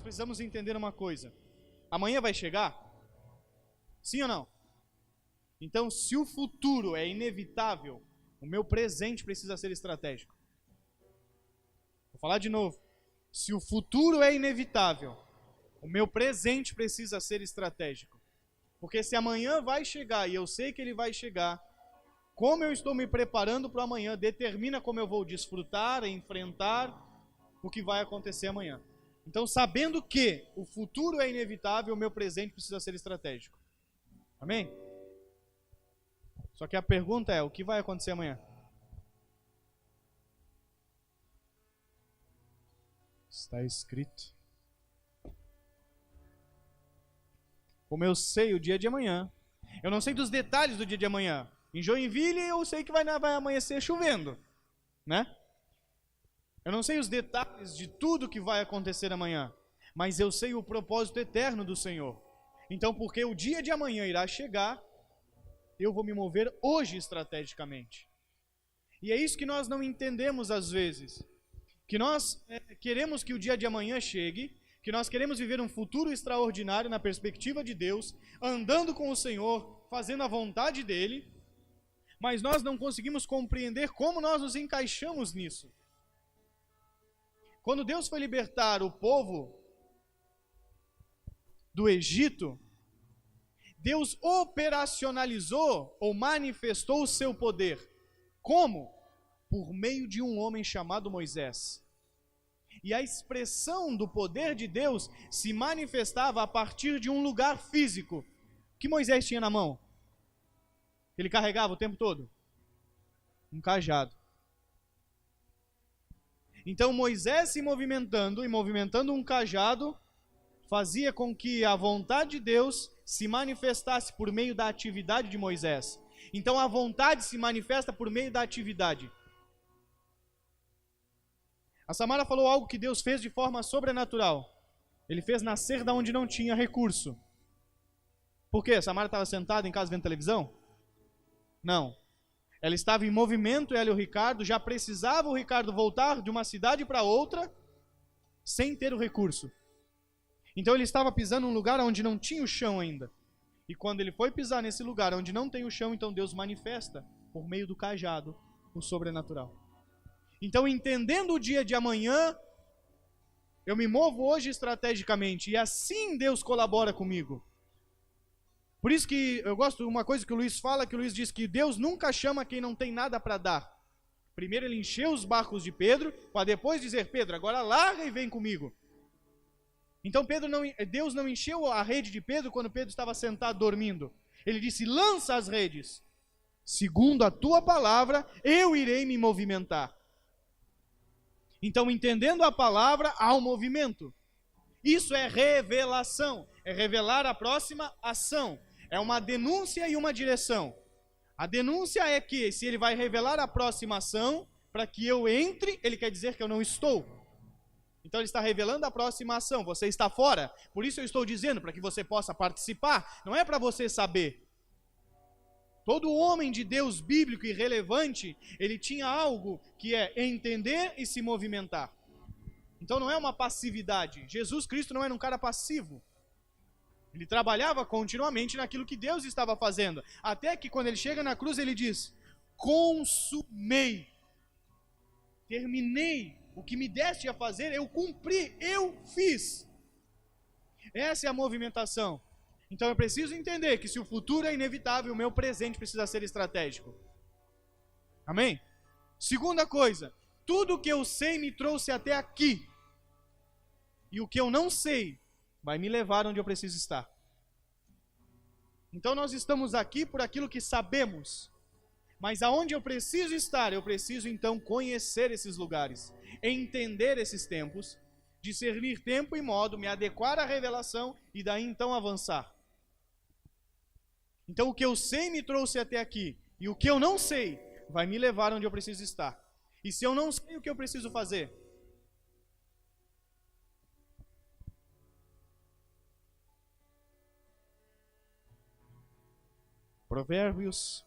precisamos entender uma coisa. Amanhã vai chegar? Sim ou não? Então, se o futuro é inevitável, o meu presente precisa ser estratégico. Vou falar de novo. Se o futuro é inevitável, o meu presente precisa ser estratégico. Porque se amanhã vai chegar e eu sei que ele vai chegar, como eu estou me preparando para o amanhã determina como eu vou desfrutar, enfrentar o que vai acontecer amanhã. Então, sabendo que o futuro é inevitável, o meu presente precisa ser estratégico. Amém? Só que a pergunta é, o que vai acontecer amanhã? Está escrito. Como eu sei o dia de amanhã, eu não sei dos detalhes do dia de amanhã. Em Joinville eu sei que vai amanhecer chovendo, né? Eu não sei os detalhes de tudo que vai acontecer amanhã, mas eu sei o propósito eterno do Senhor. Então, porque o dia de amanhã irá chegar, eu vou me mover hoje estrategicamente. E é isso que nós não entendemos às vezes. Que nós queremos que o dia de amanhã chegue, que nós queremos viver um futuro extraordinário na perspectiva de Deus, andando com o Senhor, fazendo a vontade dEle, mas nós não conseguimos compreender como nós nos encaixamos nisso. Quando Deus foi libertar o povo do Egito, Deus operacionalizou ou manifestou o seu poder. Como? Por meio de um homem chamado Moisés. E a expressão do poder de Deus se manifestava a partir de um lugar físico. O que Moisés tinha na mão? Ele carregava o tempo todo? Um cajado. Então Moisés se movimentando e movimentando um cajado, fazia com que a vontade de Deus se manifestasse por meio da atividade de Moisés. Então a vontade se manifesta por meio da atividade. A Samara falou algo que Deus fez de forma sobrenatural. Ele fez nascer da onde não tinha recurso. Por quê? A Samara estava sentada em casa vendo televisão? Não. Ela estava em movimento, ela e o Ricardo, já precisava o Ricardo voltar de uma cidade para outra, sem ter o recurso. Então ele estava pisando num lugar onde não tinha o chão ainda. E quando ele foi pisar nesse lugar onde não tem o chão, então Deus manifesta, por meio do cajado, o sobrenatural. Então, entendendo o dia de amanhã, eu me movo hoje estrategicamente, e assim Deus colabora comigo. Por isso que eu gosto de uma coisa que o Luiz fala, que o Luiz diz que Deus nunca chama quem não tem nada para dar. Primeiro ele encheu os barcos de Pedro, para depois dizer, Pedro, agora larga e vem comigo. Então Deus não encheu a rede de Pedro quando Pedro estava sentado dormindo. Ele disse, lança as redes. Segundo a tua palavra, eu irei me movimentar. Então, entendendo a palavra, há um movimento. Isso é revelação, é revelar a próxima ação. É uma denúncia e uma direção. A denúncia é que, se ele vai revelar a próxima ação, para que eu entre, ele quer dizer que eu não estou. Então ele está revelando a próxima ação, você está fora. Por isso eu estou dizendo, para que você possa participar, não é para você saber. Todo homem de Deus bíblico e relevante, ele tinha algo que é entender e se movimentar. Então não é uma passividade. Jesus Cristo não era um cara passivo. Ele trabalhava continuamente naquilo que Deus estava fazendo. Até que quando ele chega na cruz, ele diz, consumei. Terminei. O que me deste a fazer, eu cumpri, eu fiz. Essa é a movimentação. Então eu preciso entender que se o futuro é inevitável, o meu presente precisa ser estratégico. Amém? Segunda coisa, tudo o que eu sei me trouxe até aqui. E o que eu não sei vai me levar onde eu preciso estar. Então nós estamos aqui por aquilo que sabemos. Mas aonde eu preciso estar, eu preciso então conhecer esses lugares, entender esses tempos, discernir tempo e modo, me adequar à revelação e daí então avançar. Então o que eu sei me trouxe até aqui, e o que eu não sei vai me levar onde eu preciso estar. E se eu não sei o que eu preciso fazer? Provérbios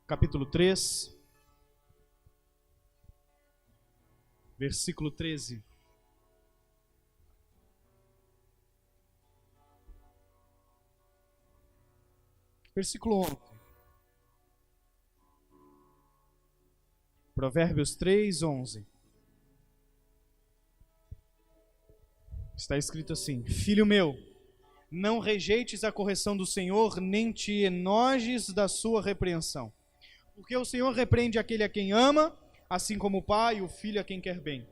capítulo 3, versículo 13. Versículo 11. Provérbios 3, 11. Está escrito assim: Filho meu, não rejeites a correção do Senhor, nem te enojes da sua repreensão. Porque o Senhor repreende aquele a quem ama, assim como o pai o filho a quem quer bem.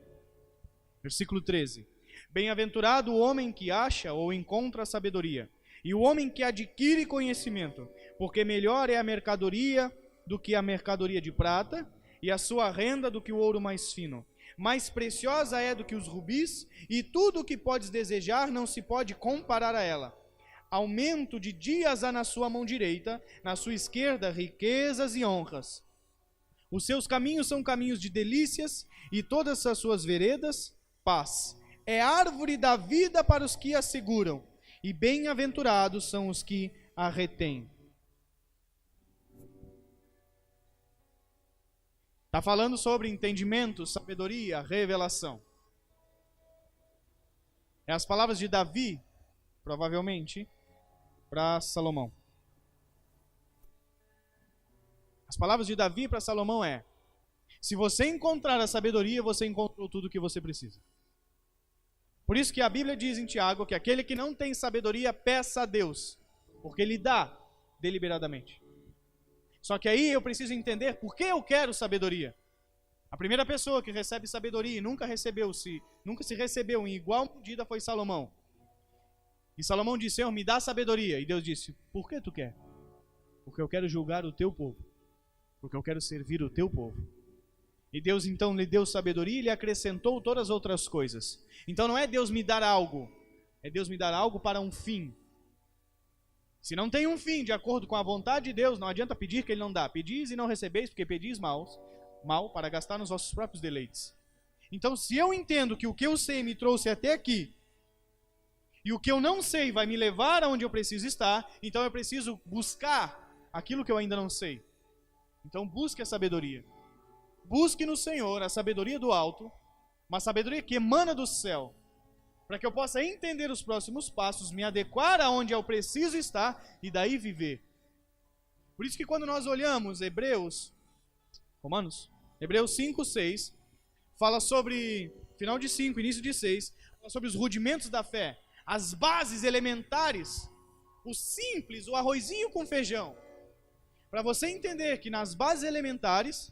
Versículo 13. Bem-aventurado o homem que acha ou encontra sabedoria, e o homem que adquire conhecimento, porque melhor é a mercadoria do que a mercadoria de prata, e a sua renda do que o ouro mais fino. Mais preciosa é do que os rubis, e tudo o que podes desejar não se pode comparar a ela. Aumento de dias há na sua mão direita, na sua esquerda riquezas e honras. Os seus caminhos são caminhos de delícias, e todas as suas veredas, paz. É árvore da vida para os que a seguram, e bem-aventurados são os que a retêm. Está falando sobre entendimento, sabedoria, revelação. É as palavras de Davi, provavelmente, para Salomão. As palavras de Davi para Salomão é: se você encontrar a sabedoria, você encontrou tudo o que você precisa. Por isso que a Bíblia diz em Tiago que aquele que não tem sabedoria, peça a Deus, porque Ele dá deliberadamente. Só que aí eu preciso entender por que eu quero sabedoria. A primeira pessoa que recebe sabedoria e nunca se recebeu em igual medida foi Salomão. E Salomão disse: Senhor, me dá sabedoria. E Deus disse: por que tu quer? Porque eu quero julgar o teu povo. Porque eu quero servir o teu povo. E Deus então lhe deu sabedoria e lhe acrescentou todas as outras coisas. Então não é Deus me dar algo, é Deus me dar algo para um fim. Se não tem um fim de acordo com a vontade de Deus, não adianta pedir que Ele não dá. Pedis e não recebeis, porque pedis mal para gastar nos vossos próprios deleites. Então, se eu entendo que o que eu sei me trouxe até aqui, e o que eu não sei vai me levar aonde eu preciso estar, então eu preciso buscar aquilo que eu ainda não sei. Então busque a sabedoria. Busque no Senhor a sabedoria do alto, uma sabedoria que emana do céu, para que eu possa entender os próximos passos, me adequar aonde eu preciso estar e daí viver. Por isso que quando nós olhamos Hebreus 5, 6, fala sobre, final de 5, início de 6, fala sobre os rudimentos da fé, as bases elementares, o simples, o arrozinho com feijão. Para você entender que nas bases elementares,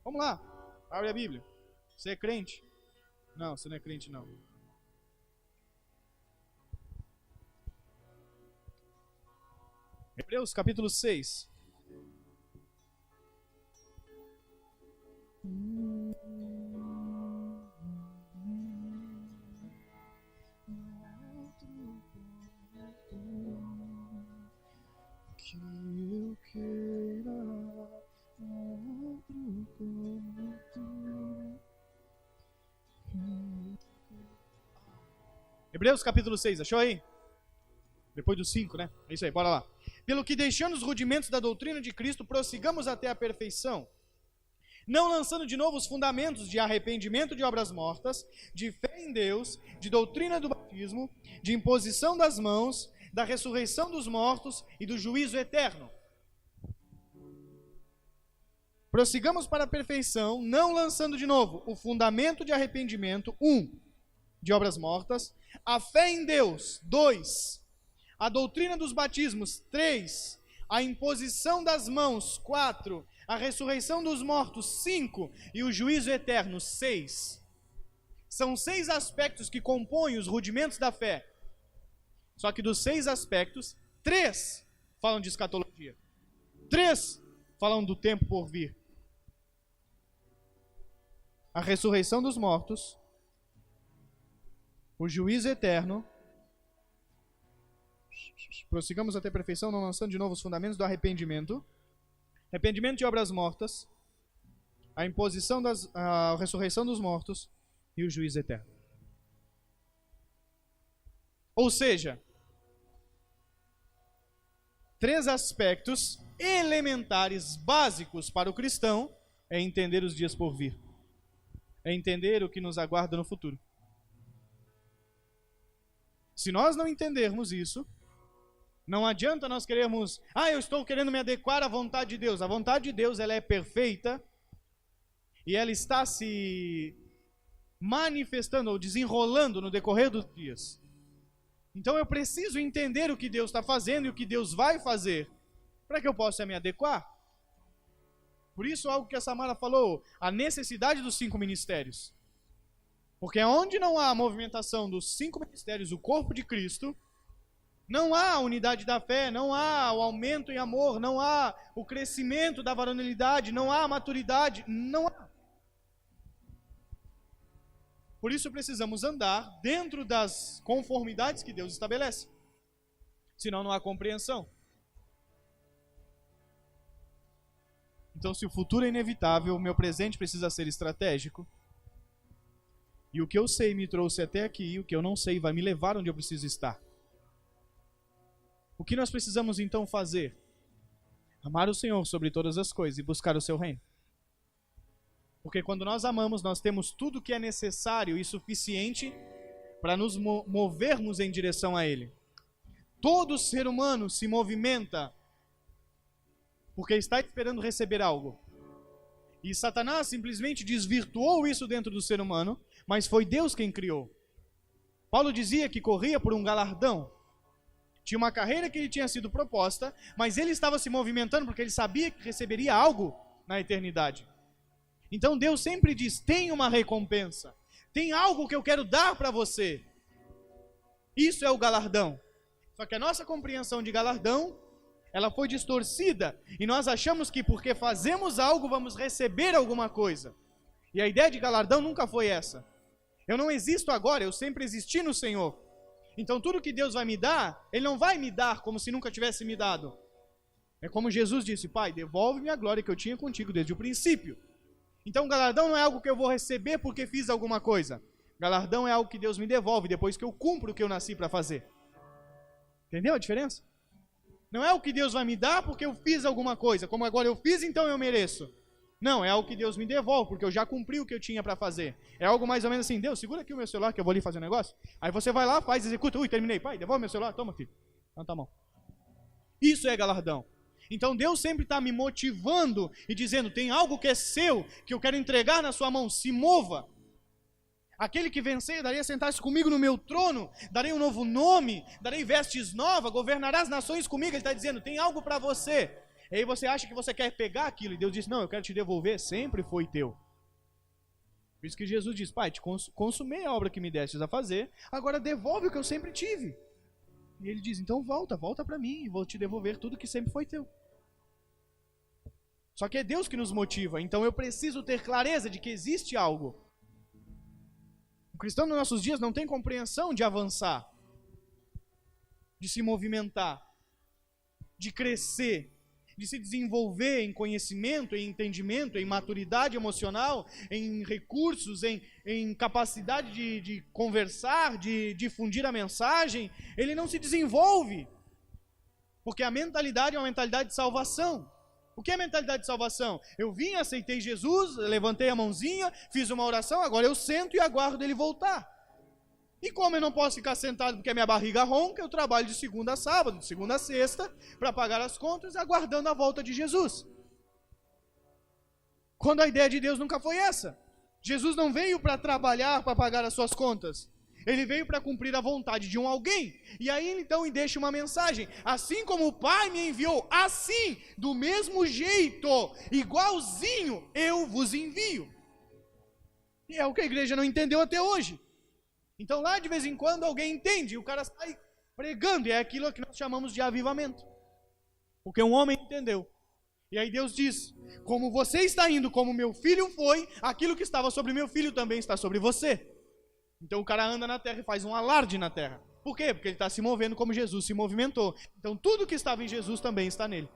vamos lá, abre a Bíblia. Você é crente? Não, você não é crente não. Hebreus capítulo 6. Que eu queira outro canto. Hebreus capítulo 6, achou aí? Depois do 5, né? É isso aí, bora lá. Pelo que, deixando os rudimentos da doutrina de Cristo, prossigamos até a perfeição, não lançando de novo os fundamentos de arrependimento de obras mortas, de fé em Deus, de doutrina do batismo, de imposição das mãos, da ressurreição dos mortos e do juízo eterno. Prossigamos para a perfeição, não lançando de novo o fundamento de arrependimento, 1, de obras mortas, a fé em Deus, 2, a doutrina dos batismos, 3, a imposição das mãos, 4, a ressurreição dos mortos, 5, e o juízo eterno, 6. São 6 aspectos que compõem os rudimentos da fé. Só que dos 6 aspectos, 3 falam de escatologia. 3 falam do tempo por vir. A ressurreição dos mortos, o juízo eterno, prossigamos até a perfeição, não lançando de novo os fundamentos do arrependimento, arrependimento de obras mortas, a ressurreição dos mortos e o juízo eterno. Ou seja, 3 aspectos elementares, básicos para o cristão, é entender os dias por vir. É entender o que nos aguarda no futuro. Se nós não entendermos isso, não adianta nós querermos, eu estou querendo me adequar à vontade de Deus. A vontade de Deus, ela é perfeita e ela está se manifestando ou desenrolando no decorrer dos dias. Então eu preciso entender o que Deus está fazendo e o que Deus vai fazer, para que eu possa me adequar. Por isso, algo que a Samara falou, a necessidade dos 5 ministérios. Porque onde não há a movimentação dos 5 ministérios, o corpo de Cristo, não há a unidade da fé, não há o aumento em amor, não há o crescimento da varonilidade, não há a maturidade, não há. Por isso precisamos andar dentro das conformidades que Deus estabelece. Senão não há compreensão. Então, se o futuro é inevitável, o meu presente precisa ser estratégico. E o que eu sei me trouxe até aqui, e o que eu não sei vai me levar onde eu preciso estar. O que nós precisamos então fazer? Amar o Senhor sobre todas as coisas e buscar o seu reino. Porque quando nós amamos, nós temos tudo que é necessário e suficiente para nos movermos em direção a Ele. Todo ser humano se movimenta porque está esperando receber algo. E Satanás simplesmente desvirtuou isso dentro do ser humano, mas foi Deus quem criou. Paulo dizia que corria por um galardão. Tinha uma carreira que lhe tinha sido proposta, mas ele estava se movimentando porque ele sabia que receberia algo na eternidade. Então Deus sempre diz, tem uma recompensa, tem algo que eu quero dar para você. Isso é o galardão. Só que a nossa compreensão de galardão, ela foi distorcida, e nós achamos que porque fazemos algo, vamos receber alguma coisa. E a ideia de galardão nunca foi essa. Eu não existo agora, eu sempre existi no Senhor. Então tudo que Deus vai me dar, Ele não vai me dar como se nunca tivesse me dado. É como Jesus disse, Pai, devolve-me a glória que eu tinha contigo desde o princípio. Então galardão não é algo que eu vou receber porque fiz alguma coisa. Galardão é algo que Deus me devolve depois que eu cumpro o que eu nasci para fazer. Entendeu a diferença? Não é o que Deus vai me dar porque eu fiz alguma coisa. Como agora eu fiz, então eu mereço. Não, é algo que Deus me devolve porque eu já cumpri o que eu tinha para fazer. É algo mais ou menos assim, Deus, segura aqui o meu celular que eu vou ali fazer um negócio. Aí você vai lá, faz, executa. Terminei. Pai, devolve meu celular. Toma, filho. Levanta a mão. Isso é galardão. Então Deus sempre está me motivando e dizendo, tem algo que é seu, que eu quero entregar na sua mão, se mova. Aquele que vencer, darei a sentar-se comigo no meu trono, darei um novo nome, darei vestes novas, governará as nações comigo. Ele está dizendo, tem algo para você. E aí você acha que você quer pegar aquilo, e Deus diz, não, eu quero te devolver, sempre foi teu. Por isso que Jesus diz, Pai, te consumei a obra que me destes a fazer, agora devolve o que eu sempre tive. E ele diz, então volta para mim, e vou te devolver tudo que sempre foi teu. Só que é Deus que nos motiva, então eu preciso ter clareza de que existe algo. O cristão nos nossos dias não tem compreensão de avançar, de se movimentar, de crescer, de se desenvolver em conhecimento, em entendimento, em maturidade emocional, em recursos, em capacidade de conversar, de difundir a mensagem. Ele não se desenvolve, porque a mentalidade é uma mentalidade de salvação. O que é mentalidade de salvação? Eu vim, aceitei Jesus, levantei a mãozinha, fiz uma oração, agora eu sento e aguardo ele voltar. E como eu não posso ficar sentado porque a minha barriga ronca, eu trabalho de segunda a sábado, de segunda a sexta, para pagar as contas, aguardando a volta de Jesus. Quando a ideia de Deus nunca foi essa. Jesus não veio para trabalhar, para pagar as suas contas. Ele veio para cumprir a vontade de um alguém. E aí então ele deixa uma mensagem. Assim como o Pai me enviou, assim, do mesmo jeito, igualzinho, eu vos envio. E é o que a igreja não entendeu até hoje. Então lá de vez em quando alguém entende, e o cara sai pregando, e é aquilo que nós chamamos de avivamento. Porque um homem entendeu. E aí Deus diz, como você está indo como meu filho foi, aquilo que estava sobre meu filho também está sobre você. Então o cara anda na terra e faz um alarde na terra. Por quê? Porque ele está se movendo como Jesus se movimentou. Então tudo que estava em Jesus também está nele.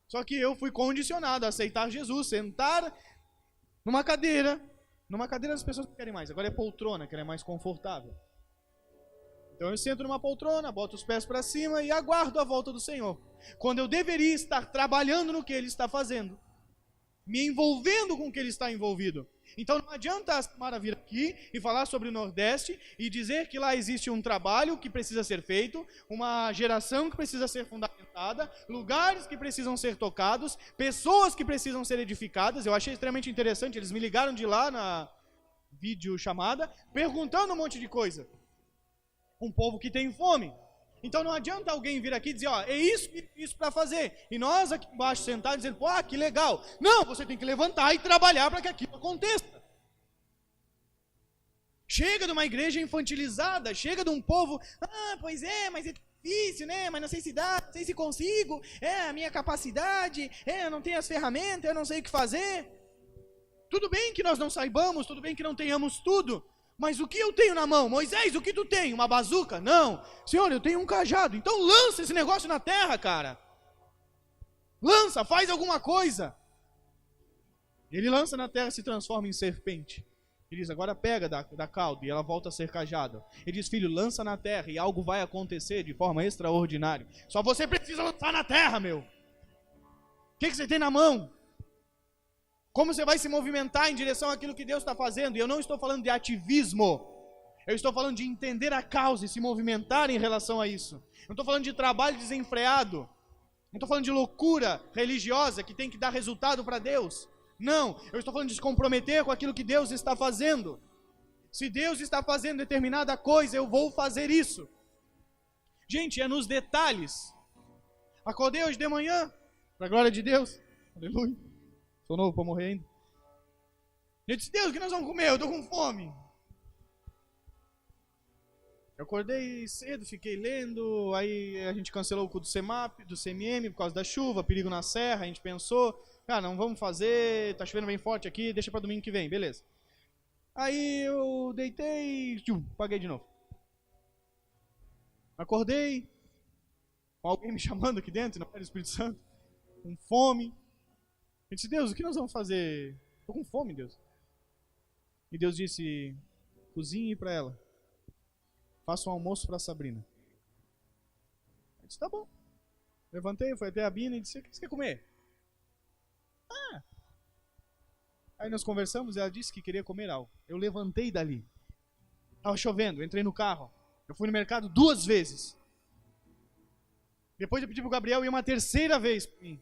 Só que eu fui condicionado a aceitar Jesus, sentar numa cadeira. Numa cadeira as pessoas não querem mais, agora é poltrona, que ela é mais confortável. Então eu sento numa poltrona, boto os pés para cima e aguardo a volta do Senhor. Quando eu deveria estar trabalhando no que Ele está fazendo, me envolvendo com o que Ele está envolvido. Então não adianta a Samara vir aqui e falar sobre o Nordeste e dizer que lá existe um trabalho que precisa ser feito, uma geração que precisa ser fundamentada, lugares que precisam ser tocados, pessoas que precisam ser edificadas. Eu achei extremamente interessante, eles me ligaram de lá na videochamada, perguntando um monte de coisa. Um povo que tem fome. Então não adianta alguém vir aqui e dizer, ó, é isso para fazer. E nós aqui embaixo sentados dizendo, pô, que legal. Não, você tem que levantar e trabalhar para que aquilo aconteça. Chega de uma igreja infantilizada, chega de um povo, pois é, mas é difícil, né? Mas não sei se dá, não sei se consigo, a minha capacidade, eu não tenho as ferramentas, eu não sei o que fazer. Tudo bem que nós não saibamos, tudo bem que não tenhamos tudo. Mas o que eu tenho na mão? Moisés, o que tu tem? Uma bazuca? Não. Senhor, eu tenho um cajado. Então lança esse negócio na terra, cara. Lança, faz alguma coisa. Ele lança na terra e se transforma em serpente. Ele diz, agora pega da cauda, e ela volta a ser cajado. Ele diz, filho, lança na terra e algo vai acontecer de forma extraordinária. Só você precisa lançar na terra, meu. O que você tem na mão? Como você vai se movimentar em direção àquilo que Deus está fazendo? E eu não estou falando de ativismo. Eu estou falando de entender a causa e se movimentar em relação a isso. Não estou falando de trabalho desenfreado. Não estou falando de loucura religiosa que tem que dar resultado para Deus. Não, eu estou falando de se comprometer com aquilo que Deus está fazendo. Se Deus está fazendo determinada coisa, eu vou fazer isso. Gente, é nos detalhes. Acordei hoje de manhã, para a glória de Deus. Aleluia. Sou novo para morrer ainda. Eu disse, Deus, o que nós vamos comer? Eu estou com fome. Eu acordei cedo, fiquei lendo, aí a gente cancelou o culto do CEMAP, do CMM por causa da chuva, perigo na serra, a gente pensou, não vamos fazer, tá chovendo bem forte aqui, deixa para domingo que vem, beleza. Aí eu deitei e paguei de novo. Acordei, com alguém me chamando aqui dentro, não era o Espírito Santo, com fome. Eu disse, Deus, o que nós vamos fazer? Estou com fome, Deus. E Deus disse, cozinhe para ela. Faça um almoço para a Sabrina. Eu disse, tá bom. Levantei, fui até a Bina e disse, o que você quer comer? Aí nós conversamos e ela disse que queria comer algo. Eu levantei dali. Estava chovendo, entrei no carro. Eu fui no mercado 2 vezes. Depois eu pedi para o Gabriel ir uma 3ª vez para mim.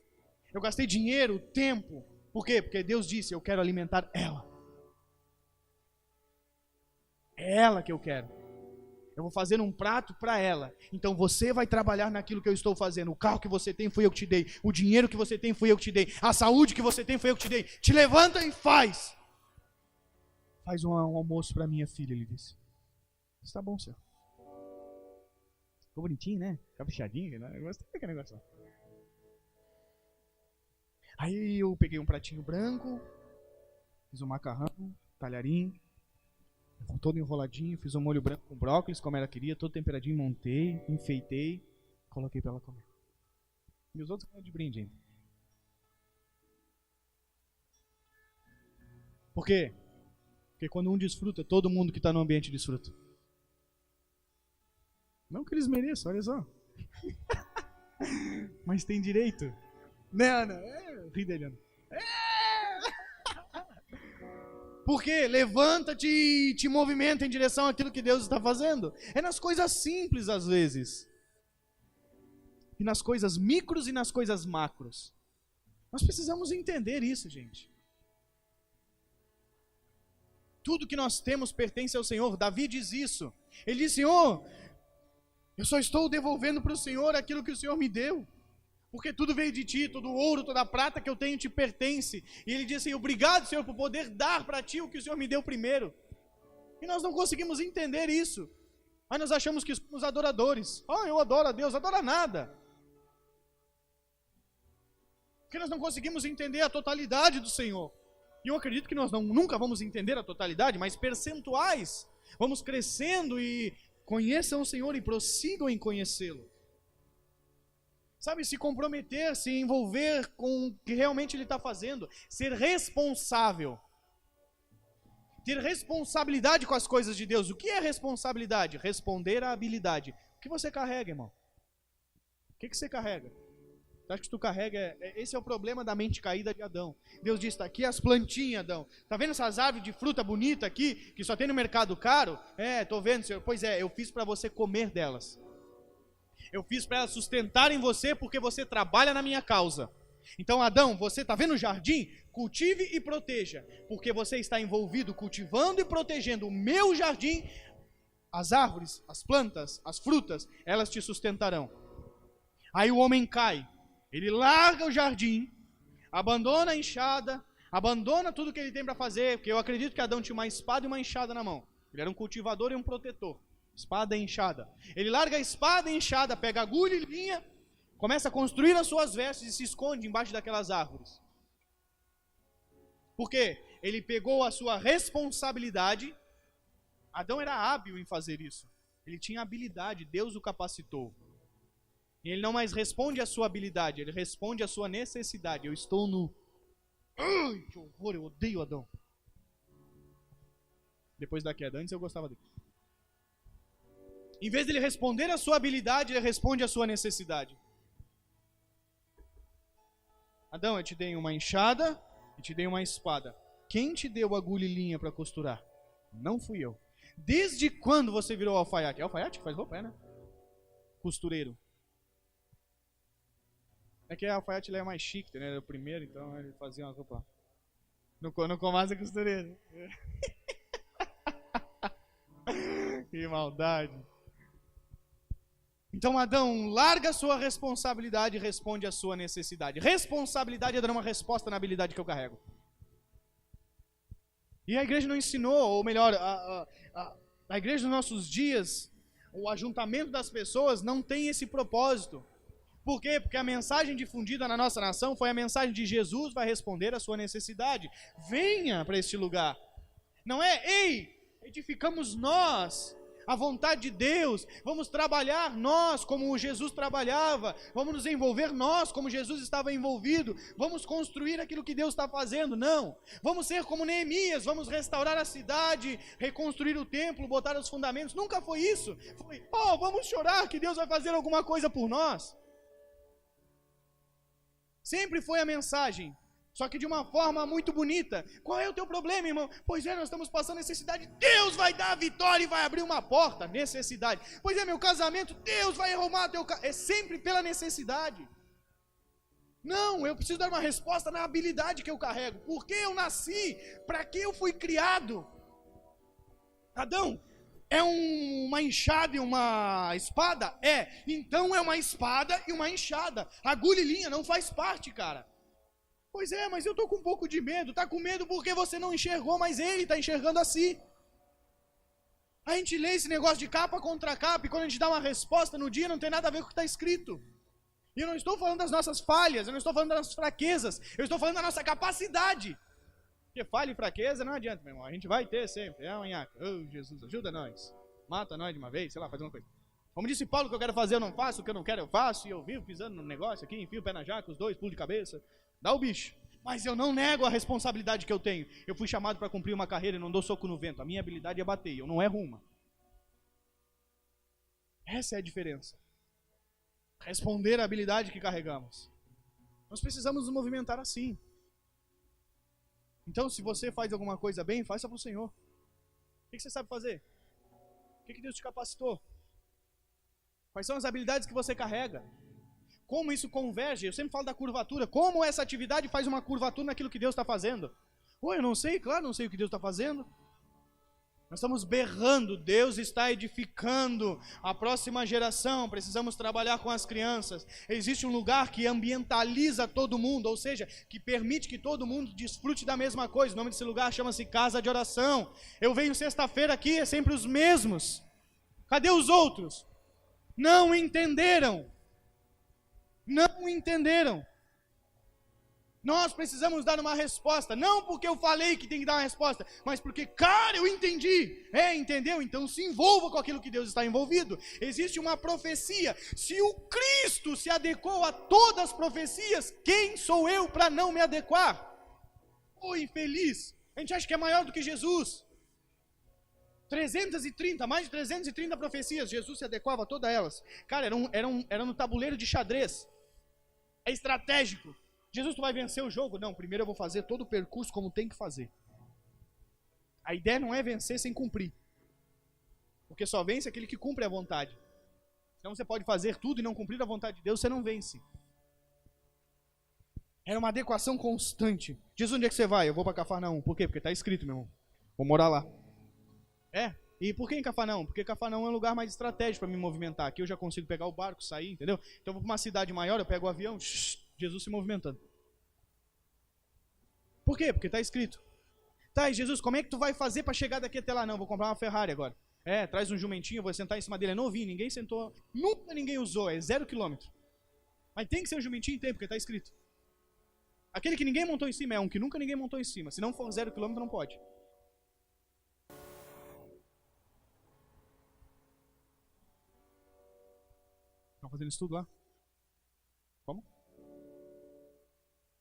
Eu gastei dinheiro, tempo. Por quê? Porque Deus disse, eu quero alimentar ela. É ela que eu quero. Eu vou fazer um prato para ela. Então você vai trabalhar naquilo que eu estou fazendo. O carro que você tem foi eu que te dei. O dinheiro que você tem foi eu que te dei. A saúde que você tem foi eu que te dei. Te levanta e faz. Faz um almoço para minha filha, ele disse. Está bom, senhor. Ficou bonitinho, né? Caprichadinho, né? Eu gostei daquele negócio. Aí eu peguei um pratinho branco, fiz um macarrão, talharim, todo enroladinho, fiz um molho branco com brócolis, como ela queria, todo temperadinho, montei, enfeitei, coloquei para ela comer. E os outros comeram de brinde ainda. Por quê? Porque quando um desfruta, todo mundo que está no ambiente desfruta. Não que eles mereçam, olha só. Mas tem direito. Né, Ana? Ri dele, Ana. Por quê? Levanta-te e te movimenta em direção àquilo que Deus está fazendo. É nas coisas simples, às vezes. E nas coisas micros e nas coisas macros. Nós precisamos entender isso, gente. Tudo que nós temos pertence ao Senhor. Davi diz isso. Ele diz, Senhor, eu só estou devolvendo para o Senhor aquilo que o Senhor me deu. Porque tudo veio de ti, todo o ouro, toda a prata que eu tenho te pertence. E ele diz assim, obrigado, Senhor, por poder dar para ti o que o Senhor me deu primeiro. E nós não conseguimos entender isso. Aí nós achamos que somos adoradores. Eu adoro a Deus, adora nada. Porque nós não conseguimos entender a totalidade do Senhor. E eu acredito que nós nunca vamos entender a totalidade, mas percentuais. Vamos crescendo e conheçam o Senhor e prossigam em conhecê-lo. Sabe, se comprometer, se envolver com o que realmente Ele está fazendo. Ser responsável. ter responsabilidade com as coisas de Deus. O que é responsabilidade? Responder à habilidade. O que você carrega, irmão? O que você carrega? Você acha que tu carrega? Esse é o problema da mente caída de Adão. Deus diz, está aqui as plantinhas, Adão. Tá vendo essas árvores de fruta bonita aqui, que só tem no mercado caro? Tô vendo, Senhor. Pois é, eu fiz para você comer delas. Eu fiz para elas sustentarem você, porque você trabalha na minha causa. Então, Adão, você está vendo o jardim? Cultive e proteja, porque você está envolvido cultivando e protegendo o meu jardim. As árvores, as plantas, as frutas, elas te sustentarão. Aí o homem cai, ele larga o jardim, abandona a enxada, abandona tudo que ele tem para fazer, porque eu acredito que Adão tinha uma espada e uma enxada na mão. Ele era um cultivador e um protetor. Espada e enxada. Ele larga a espada e enxada, pega agulha e linha, começa a construir as suas vestes e se esconde embaixo daquelas árvores. Por quê? Ele pegou a sua responsabilidade. Adão era hábil em fazer isso. Ele tinha habilidade, Deus o capacitou. E ele não mais responde à sua habilidade, ele responde à sua necessidade. Eu estou nu. Ai, que horror, eu odeio Adão. Depois da queda, antes eu gostava dele. Em vez de ele responder à sua habilidade, ele responde à sua necessidade. Adão, eu te dei uma enxada e te dei uma espada. Quem te deu agulha e linha para costurar? Não fui eu. Desde quando você virou alfaiate? É alfaiate que faz roupa, né? Costureiro. É que a alfaiate ele é mais chique, né? Ele era o primeiro, então ele fazia uma roupa. No Comasa é costureiro. Que maldade. Então Adão larga a sua responsabilidade e responde à sua necessidade. Responsabilidade é dar uma resposta na habilidade que eu carrego. E a igreja não ensinou, ou melhor, a igreja dos nossos dias, o ajuntamento das pessoas não tem esse propósito. Por quê? Porque a mensagem difundida na nossa nação foi a mensagem de Jesus vai responder à sua necessidade. Venha para este lugar. Não é, ei, edificamos nós a vontade de Deus, vamos trabalhar nós como Jesus trabalhava, vamos nos envolver nós como Jesus estava envolvido, vamos construir aquilo que Deus está fazendo. Não, vamos ser como Neemias, vamos restaurar a cidade, reconstruir o templo, botar os fundamentos. Nunca foi isso. Foi, vamos chorar que Deus vai fazer alguma coisa por nós. Sempre foi a mensagem, só que de uma forma muito bonita. Qual é o teu problema, irmão? Pois é, nós estamos passando necessidade. Deus vai dar a vitória e vai abrir uma porta. Necessidade. Pois é, meu casamento, Deus vai arrumar teu casamento. É sempre pela necessidade. Não, eu preciso dar uma resposta na habilidade que eu carrego. Por que eu nasci? Para que eu fui criado? Adão, é uma enxada e uma espada? É. Então é uma espada e uma enxada. Agulha e linha não faz parte, cara. Pois é, mas eu estou com um pouco de medo. Está com medo porque você não enxergou, mas ele está enxergando assim. A gente lê esse negócio de capa contra capa e quando a gente dá uma resposta no dia não tem nada a ver com o que está escrito. E eu não estou falando das nossas falhas, eu não estou falando das nossas fraquezas, eu estou falando da nossa capacidade. Porque falha e fraqueza não adianta, meu irmão. A gente vai ter sempre. É um nhaca. Oh, Jesus, ajuda nós. Mata nós de uma vez, sei lá, faz uma coisa. Como disse Paulo, o que eu quero fazer eu não faço, o que eu não quero eu faço. E eu vivo pisando no negócio aqui, enfio o pé na jaca, os dois, pulo de cabeça. Dá o bicho. Mas eu não nego a responsabilidade que eu tenho. Eu fui chamado para cumprir uma carreira e não dou soco no vento. A minha habilidade é bater, eu não erro uma. Essa é a diferença. Responder à habilidade que carregamos. Nós precisamos nos movimentar assim. Então, se você faz alguma coisa bem, faça para o Senhor. O que você sabe fazer? O que Deus te capacitou? Quais são as habilidades que você carrega? Como isso converge? Eu sempre falo da curvatura. Como essa atividade faz uma curvatura naquilo que Deus está fazendo? Eu não sei, claro, não sei o que Deus está fazendo. Nós estamos berrando, Deus está edificando a próxima geração, precisamos trabalhar com as crianças. Existe um lugar que ambientaliza todo mundo, ou seja, que permite que todo mundo desfrute da mesma coisa. O nome desse lugar chama-se Casa de Oração. Eu venho sexta-feira aqui, é sempre os mesmos. Cadê os outros? Não entenderam. Não entenderam. Nós precisamos dar uma resposta, não porque eu falei que tem que dar uma resposta, mas porque, cara, eu entendi. Entendeu? Então se envolva com aquilo que Deus está envolvido. Existe uma profecia. Se o Cristo se adequou a todas as profecias, quem sou eu para não me adequar? Infeliz. A gente acha que é maior do que Jesus. mais de 330 profecias, Jesus se adequava a todas elas. Cara, era no tabuleiro de xadrez. É estratégico. Jesus, tu vai vencer o jogo? Não, primeiro eu vou fazer todo o percurso como tem que fazer. A ideia não é vencer sem cumprir. Porque só vence aquele que cumpre a vontade. Então você pode fazer tudo e não cumprir a vontade de Deus, você não vence. Era uma adequação constante. Jesus, onde é que você vai? Eu vou para Cafarnaum. Por quê? Porque está escrito, meu irmão. Vou morar lá. E por que em Cafarnaum? Porque Cafarnaum é um lugar mais estratégico para me movimentar. Aqui eu já consigo pegar o barco, sair, entendeu? Então eu vou para uma cidade maior, eu pego o avião, Jesus se movimentando. Por quê? Porque está escrito. Tá, e Jesus, como é que tu vai fazer para chegar daqui até lá? Não, vou comprar uma Ferrari agora. Traz um jumentinho, eu vou sentar em cima dele. É novinho, ninguém sentou, nunca ninguém usou, é 0 quilômetro. Mas tem que ser um jumentinho, tem, porque está escrito. Aquele que ninguém montou em cima é um que nunca ninguém montou em cima. Se não for 0 quilômetro, não pode. Estão fazendo estudo lá? Como?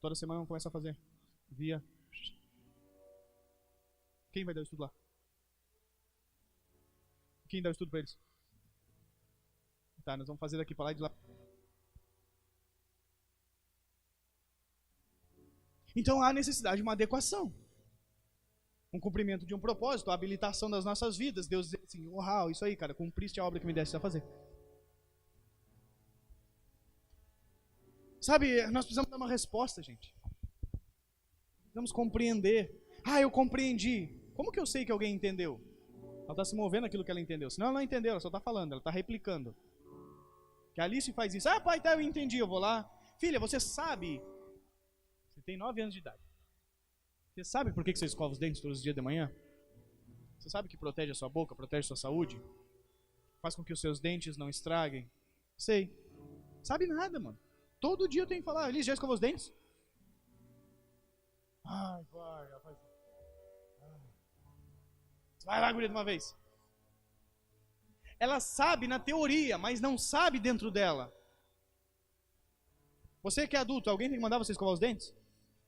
Toda semana vamos começar a fazer. Via. Quem vai dar o estudo lá? Quem dá o estudo para eles? Tá, nós vamos fazer daqui para lá e de lá. Então há necessidade de uma adequação. Um cumprimento de um propósito, a habilitação das nossas vidas. Deus diz assim, uau, isso aí, cara, cumpriste a obra que me deste a fazer. Sabe, nós precisamos dar uma resposta, gente. Precisamos compreender. Eu compreendi. Como que eu sei que alguém entendeu? Ela está se movendo aquilo que ela entendeu. Senão ela não entendeu, ela só está falando, ela está replicando. Que a Alice faz isso. Pai, tá, eu entendi, eu vou lá. Filha, você sabe... Você tem 9 anos de idade. Você sabe por que você escova os dentes todos os dias de manhã? Você sabe que protege a sua boca, protege a sua saúde? Faz com que os seus dentes não estraguem? Sei. Sabe nada, mano. Todo dia eu tenho que falar, Alice, já escovou os dentes? Vai. Vai lá, guria, de uma vez. Ela sabe na teoria, mas não sabe dentro dela. Você que é adulto, alguém tem que mandar você escovar os dentes?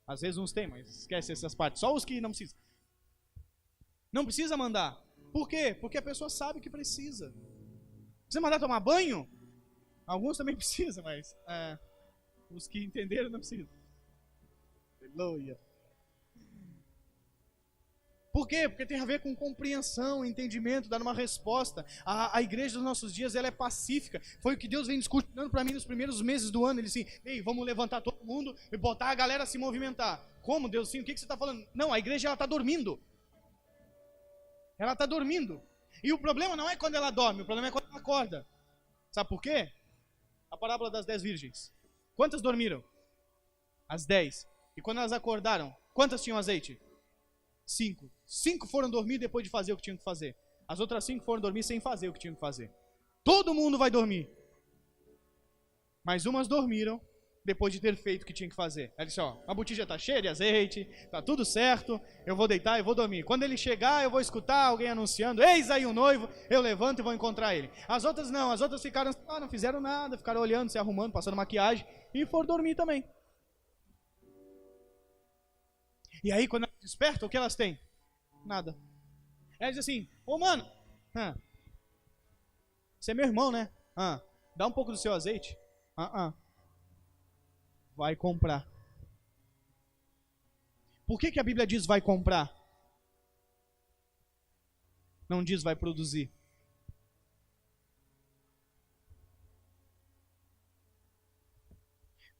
Às vezes uns tem, mas esquece essas partes. Só os que não precisam. Não precisa mandar. Por quê? Porque a pessoa sabe que precisa. Precisa mandar tomar banho? Alguns também precisam, mas os que entenderam não precisam. Aleluia. Por quê? Porque tem a ver com compreensão, entendimento, dar uma resposta. A igreja dos nossos dias, ela é pacífica. Foi o que Deus vem discutindo para mim nos primeiros meses do ano. Ele disse, ei, vamos levantar todo mundo e botar a galera a se movimentar. Como, Deus? Sim, o que você está falando? Não, a igreja ela está dormindo. Ela está dormindo. E o problema não é quando ela dorme, o problema é quando ela acorda. Sabe por quê? A parábola das 10 virgens. Quantas dormiram? As 10. E quando elas acordaram, quantas tinham azeite? 5. 5 foram dormir depois de fazer o que tinham que fazer. As outras 5 foram dormir sem fazer o que tinham que fazer. Todo mundo vai dormir. Mas umas dormiram depois de ter feito o que tinha que fazer. Ela disse, a botija está cheia de azeite, está tudo certo, eu vou deitar, eu vou dormir. Quando ele chegar, eu vou escutar alguém anunciando, eis aí o noivo, eu levanto e vou encontrar ele. As outras não, as outras ficaram, não fizeram nada, ficaram olhando, se arrumando, passando maquiagem e foram dormir também. E aí, quando elas despertam, o que elas têm? Nada. Elas dizem assim, mano, você é meu irmão, né? Dá um pouco do seu azeite. Vai comprar. Por que a Bíblia diz vai comprar? Não diz vai produzir.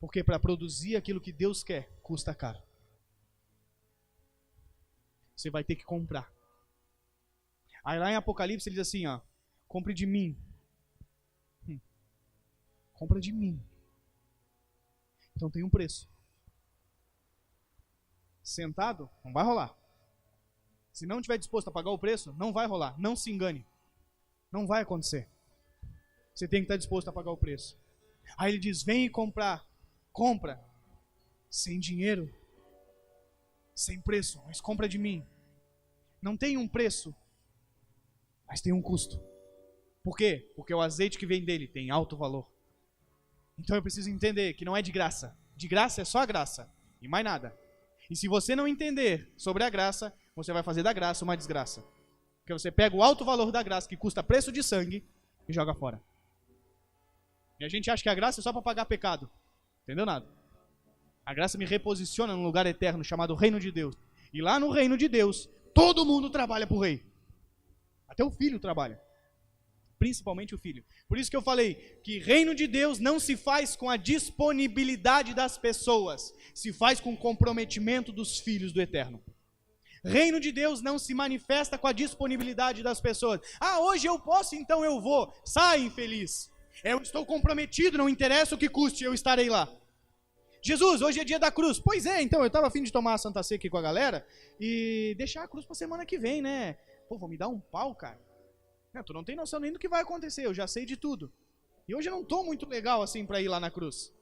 Porque para produzir aquilo que Deus quer, custa caro. Você vai ter que comprar. Aí lá em Apocalipse ele diz assim, compre de mim. Compra de mim. Então tem um preço. Sentado, não vai rolar. Se não estiver disposto a pagar o preço, não vai rolar. Não se engane. Não vai acontecer. Você tem que estar disposto a pagar o preço. Aí ele diz, vem comprar. Compra. Sem dinheiro. Sem preço, mas compra de mim. Não tem um preço, mas tem um custo. Por quê? Porque o azeite que vem dele tem alto valor. Então eu preciso entender que não é de graça. De graça é só a graça e mais nada. E se você não entender sobre a graça, você vai fazer da graça uma desgraça. Porque você pega o alto valor da graça, que custa preço de sangue, e joga fora. E a gente acha que a graça é só para pagar pecado. Entendeu nada? A graça me reposiciona num lugar eterno chamado Reino de Deus. E lá no Reino de Deus, todo mundo trabalha pro rei. Até o filho trabalha. Principalmente o filho. Por isso que eu falei que Reino de Deus não se faz com a disponibilidade das pessoas. Se faz com o comprometimento dos filhos do Eterno. Reino de Deus não se manifesta com a disponibilidade das pessoas. Ah, hoje eu posso, então eu vou. Sai, infeliz. Eu estou comprometido, não interessa o que custe, eu estarei lá. Jesus, hoje é dia da cruz. Pois é, então, eu estava a fim de tomar a Santa Ceia aqui com a galera e deixar a cruz para semana que vem, né? Pô, vou me dar um pau, cara. Não, tu não tem noção nem do que vai acontecer, eu já sei de tudo. E hoje eu não estou muito legal assim para ir lá na cruz.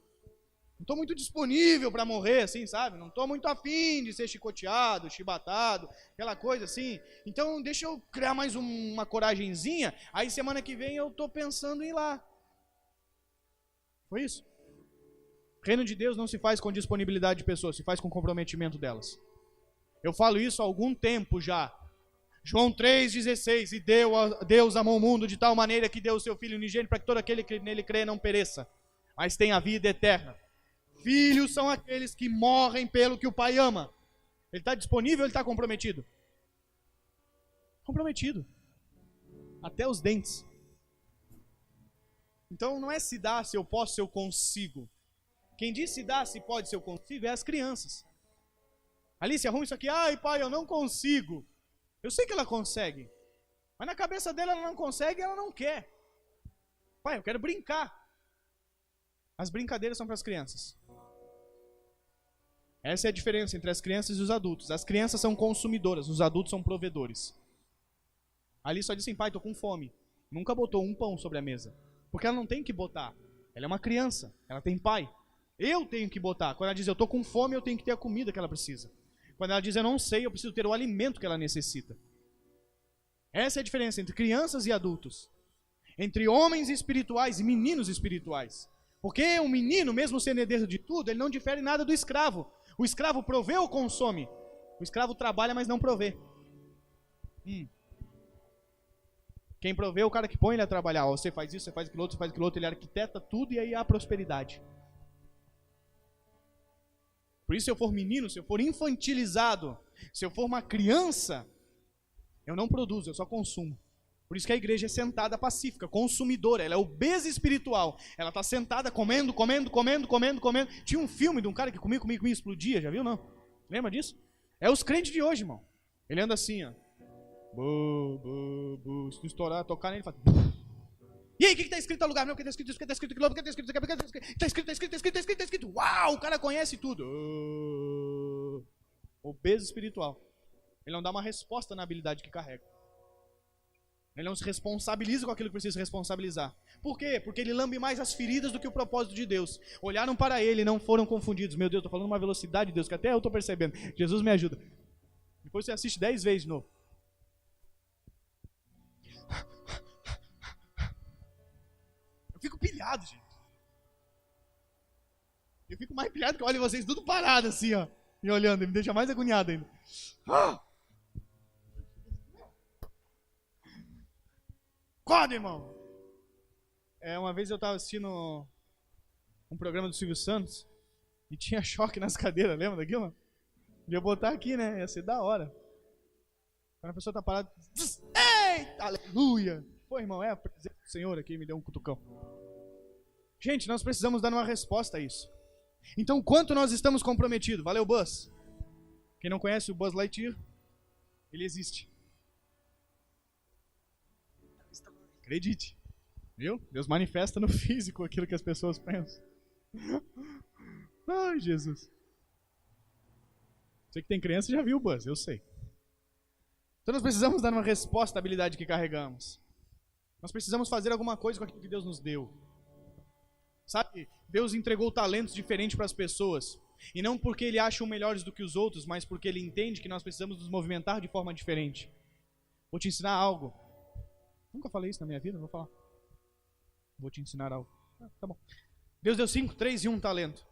Não estou muito disponível para morrer, assim, sabe? Não estou muito afim de ser chicoteado, chibatado, aquela coisa assim. Então, deixa eu criar mais uma coragenzinha. Aí, semana que vem, eu estou pensando em ir lá. Foi isso. Reino de Deus não se faz com disponibilidade de pessoas, se faz com comprometimento delas. Eu falo isso há algum tempo já. João 3,16. E Deus amou o mundo de tal maneira que deu o seu Filho unigênito para que todo aquele que nele crê não pereça, mas tenha a vida eterna. Filhos são aqueles que morrem pelo que o Pai ama. Ele está disponível ou ele está comprometido? Comprometido. Até os dentes. Então não é se dá, se eu posso, se eu consigo. Quem diz se dá, se pode, se eu consigo, é as crianças. Alice, arruma isso aqui. Ai, pai, eu não consigo. Eu sei que ela consegue. Mas na cabeça dela ela não consegue e ela não quer. Pai, eu quero brincar. As brincadeiras são para as crianças. Essa é a diferença entre as crianças e os adultos. As crianças são consumidoras, os adultos são provedores. Ali só disse assim, pai, estou com fome. Nunca botou um pão sobre a mesa. Porque ela não tem que botar. Ela é uma criança, ela tem pai. Eu tenho que botar. Quando ela diz eu estou com fome, eu tenho que ter a comida que ela precisa. Quando ela diz eu não sei, eu preciso ter o alimento que ela necessita. Essa é a diferença entre crianças e adultos. Entre homens espirituais e meninos espirituais. Porque o menino, mesmo sendo herdeiro de tudo, ele não difere nada do escravo. O escravo provê ou consome? O escravo trabalha, mas não provê. Quem provê é o cara que põe ele a trabalhar. Você faz isso, você faz aquilo outro, você faz aquilo outro. Ele arquiteta tudo e aí há prosperidade. Por isso, se eu for menino, se eu for infantilizado, se eu for uma criança, eu não produzo, eu só consumo. Por isso que a igreja é sentada pacífica, consumidora, ela é obesa espiritual. Ela está sentada comendo. Tinha um filme de um cara que comia e explodia, já viu não? Lembra disso? É os crentes de hoje, irmão. Ele anda assim, ó. Se tu estourar, tocar nele, ele faz... E aí, o que está escrito no lugar? Não, o que está escrito? O que está escrito? O que está escrito? O que está escrito? Uau, o cara conhece tudo. Obeso espiritual. Ele não dá uma resposta na habilidade que carrega. Ele não se responsabiliza com aquilo que precisa se responsabilizar. Por quê? Porque ele lambe mais as feridas do que o propósito de Deus. Olharam para ele e não foram confundidos. Meu Deus, estou falando uma velocidade de Deus que até eu estou percebendo. Jesus me ajuda. Depois você assiste 10 vezes de novo. Eu fico pilhado, gente. Eu fico mais pilhado que eu olho vocês tudo parado assim, ó. Me olhando, me deixa mais agoniado ainda. Acorda, irmão! Uma vez eu estava assistindo um programa do Silvio Santos e tinha choque nas cadeiras, lembra daquilo? Ia botar aqui, né? Ia ser da hora. Quando a pessoa tá parada, eita, aleluia! Pô, irmão, é a presença do Senhor aqui, me deu um cutucão. Gente, nós precisamos dar uma resposta a isso. Então, quanto nós estamos comprometidos? Valeu, Buzz! Quem não conhece o Buzz Lightyear, ele existe. Acredite. Viu? Deus manifesta no físico aquilo que as pessoas pensam. Ai, Jesus. Você que tem criança já viu o Buzz, eu sei. Então nós precisamos dar uma resposta à habilidade que carregamos. Nós precisamos fazer alguma coisa com aquilo que Deus nos deu. Sabe? Deus entregou talentos diferentes para as pessoas. E não porque Ele acha um melhores do que os outros, mas porque Ele entende que nós precisamos nos movimentar de forma diferente. Vou te ensinar algo. Nunca falei isso na minha vida, vou falar. Vou te ensinar algo. Tá bom. Deus deu 5, 3 e 1 talento.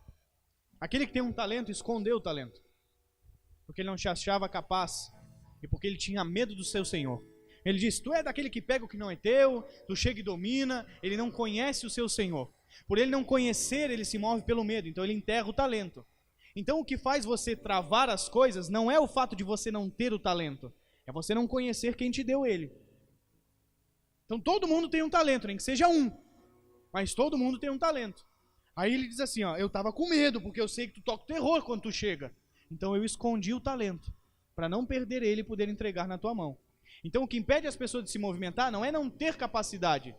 Aquele que tem um talento, escondeu o talento. Porque ele não se achava capaz. E porque ele tinha medo do seu Senhor. Ele diz, tu é daquele que pega o que não é teu, tu chega e domina, ele não conhece o seu Senhor. Por ele não conhecer, ele se move pelo medo, então ele enterra o talento. Então o que faz você travar as coisas não é o fato de você não ter o talento, é você não conhecer quem te deu ele. Então todo mundo tem um talento, nem que seja um, mas todo mundo tem um talento. Aí ele diz assim, ó, eu estava com medo, porque eu sei que tu toca o terror quando tu chega. Então eu escondi o talento, para não perder ele e poder entregar na tua mão. Então o que impede as pessoas de se movimentar não é não ter capacidade,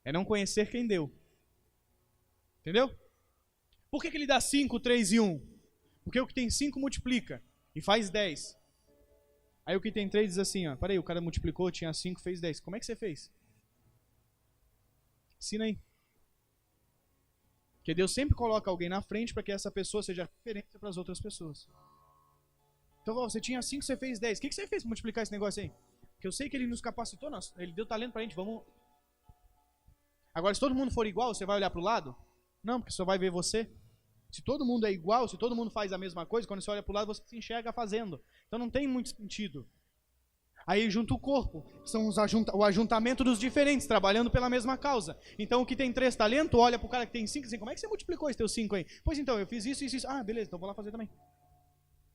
é não conhecer quem deu. Entendeu? Por que ele dá 5, 3 e 1? Porque o que tem 5 multiplica e faz 10. Aí o que tem 3 diz assim, ó, peraí, o cara multiplicou, tinha 5, fez 10. Como é que você fez? Ensina aí. Porque Deus sempre coloca alguém na frente para que essa pessoa seja referência para as outras pessoas. Então, você tinha 5, você fez 10. O que você fez para multiplicar esse negócio aí? Porque eu sei que ele nos capacitou, ele deu talento para a gente, vamos... Agora, se todo mundo for igual, você vai olhar para o lado? Não, porque só vai ver você. Se todo mundo é igual, se todo mundo faz a mesma coisa, quando você olha para o lado, você se enxerga fazendo. Então não tem muito sentido. Aí junta o corpo, são o ajuntamento dos diferentes, trabalhando pela mesma causa. Então o que tem 3 talentos, olha para o cara que tem 5 e diz, como é que você multiplicou esse teu 5 aí? Pois então, eu fiz isso e isso. Ah, beleza, então vou lá fazer também.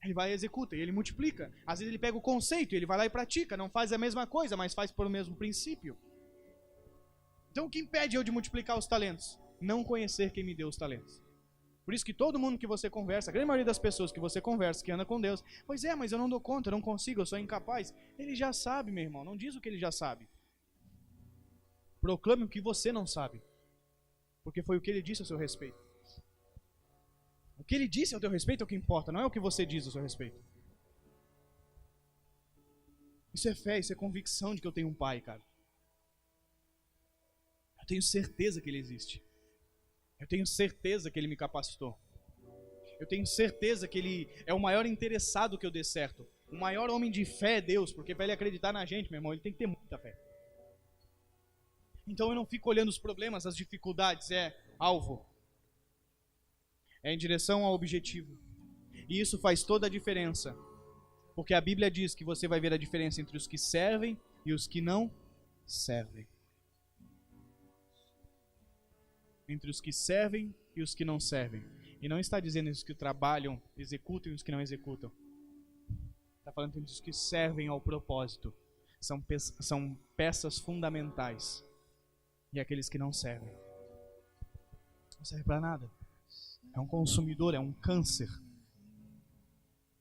Ele vai e executa, e ele multiplica. Às vezes ele pega o conceito, e ele vai lá e pratica, não faz a mesma coisa, mas faz por o mesmo princípio. Então o que impede eu de multiplicar os talentos? Não conhecer quem me deu os talentos. Por isso que todo mundo que você conversa, a grande maioria das pessoas que você conversa, que anda com Deus, pois é, mas eu não dou conta, eu não consigo, eu sou incapaz. Ele já sabe, meu irmão, não diz o que ele já sabe. Proclame o que você não sabe, porque foi o que ele disse a seu respeito. O que ele disse ao teu respeito é o que importa, não é o que você diz a seu respeito. Isso é fé, isso é convicção de que eu tenho um pai, cara. Eu tenho certeza que ele existe. Eu tenho certeza que ele me capacitou. Eu tenho certeza que ele é o maior interessado que eu dê certo. O maior homem de fé é Deus, porque para ele acreditar na gente, meu irmão, ele tem que ter muita fé. Então eu não fico olhando os problemas, as dificuldades, é alvo. É em direção ao objetivo. E isso faz toda a diferença. Porque a Bíblia diz que você vai ver a diferença entre os que servem e os que não servem. Entre os que servem e os que não servem. E não está dizendo os que trabalham, executam e os que não executam. Está falando entre os que servem ao propósito. São peças fundamentais. E aqueles que não servem. Não serve para nada. É um consumidor, é um câncer.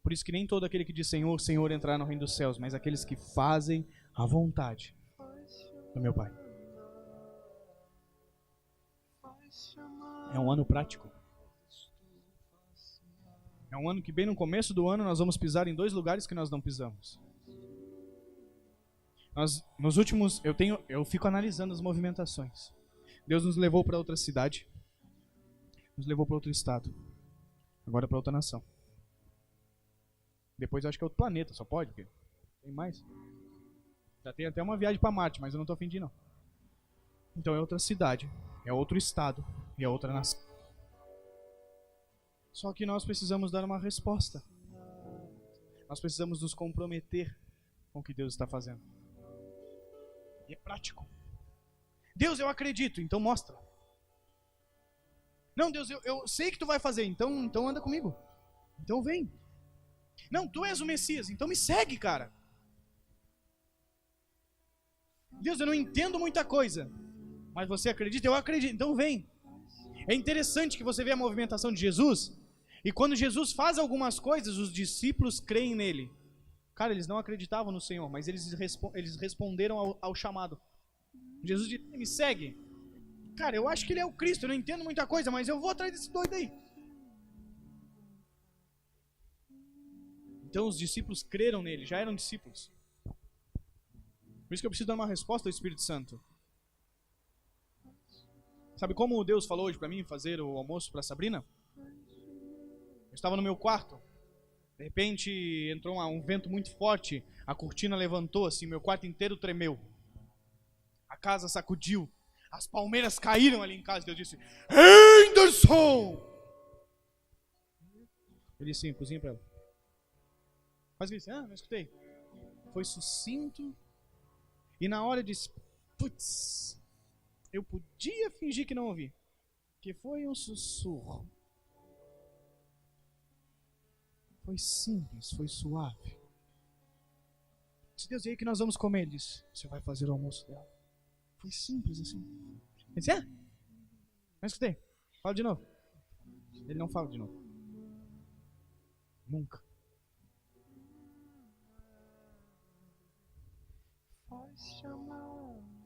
Por isso que nem todo aquele que diz Senhor, Senhor entrará no reino dos céus, mas aqueles que fazem a vontade do meu Pai. É um ano prático. É um ano que bem no começo do ano nós vamos pisar em 2 lugares que nós não pisamos. Nos últimos, eu fico analisando as movimentações. Deus nos levou para outra cidade, nos levou para outro estado, agora para outra nação. Depois eu acho que é outro planeta, só pode, porque tem mais. Já tem até uma viagem para Marte, mas eu não estou a fim de ir, não. Então é outra cidade, é outro estado e é outra nação. Só que nós precisamos dar uma resposta. Nós precisamos nos comprometer com o que Deus está fazendo. E é prático. Deus, eu acredito, então mostra. Não, Deus, eu sei que tu vai fazer, então anda comigo. Então vem. Não, tu és o Messias, então me segue, cara. Deus, eu não entendo muita coisa, mas você acredita? Eu acredito, então vem. É interessante que você vê a movimentação de Jesus, e quando Jesus faz algumas coisas, os discípulos creem nele. Cara, eles não acreditavam no Senhor, mas eles responderam ao chamado. Jesus disse, me segue. Cara, eu acho que ele é o Cristo, eu não entendo muita coisa, mas eu vou atrás desse doido aí. Então os discípulos creram nele, já eram discípulos. Por isso que eu preciso dar uma resposta ao Espírito Santo. Sabe como Deus falou hoje para mim fazer o almoço para Sabrina? Eu estava no meu quarto. De repente entrou um vento muito forte. A cortina levantou assim, meu quarto inteiro tremeu. A casa sacudiu. As palmeiras caíram ali em casa. Deus disse, Henderson! Eu disse sim, cozinha para ela. Mas ele disse, não escutei. Foi sucinto E na hora eu disse, putz, eu podia fingir que não ouvi. Que foi um sussurro. Foi simples, foi suave. Disse, Deus, e aí que nós vamos comer? Ele disse, você vai fazer o almoço dela. Foi simples assim. Ele disse, não escutei. Fala de novo. Ele não fala de novo. Nunca.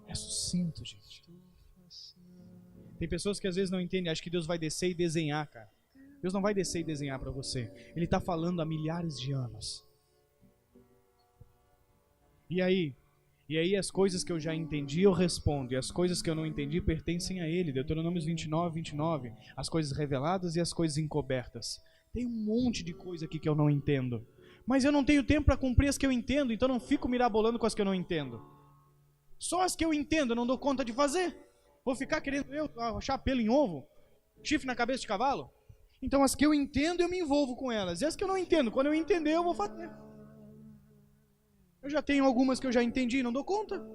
É sucinto, gente. Tem pessoas que às vezes não entendem, acham que Deus vai descer e desenhar, cara. Deus não vai descer e desenhar para você. Ele está falando há milhares de anos. E aí as coisas que eu já entendi eu respondo, e as coisas que eu não entendi pertencem a Ele. Deuteronômios 29. As coisas reveladas e as coisas encobertas. Tem um monte de coisa aqui que eu não entendo. Mas eu não tenho tempo para cumprir as que eu entendo, então não fico mirabolando com as que eu não entendo. Só as que eu entendo eu não dou conta de fazer. Vou ficar querendo achar pelo em ovo? Chifre na cabeça de cavalo? Então as que eu entendo eu me envolvo com elas. E as que eu não entendo, quando eu entender eu vou fazer. Eu já tenho algumas que eu já entendi e não dou conta.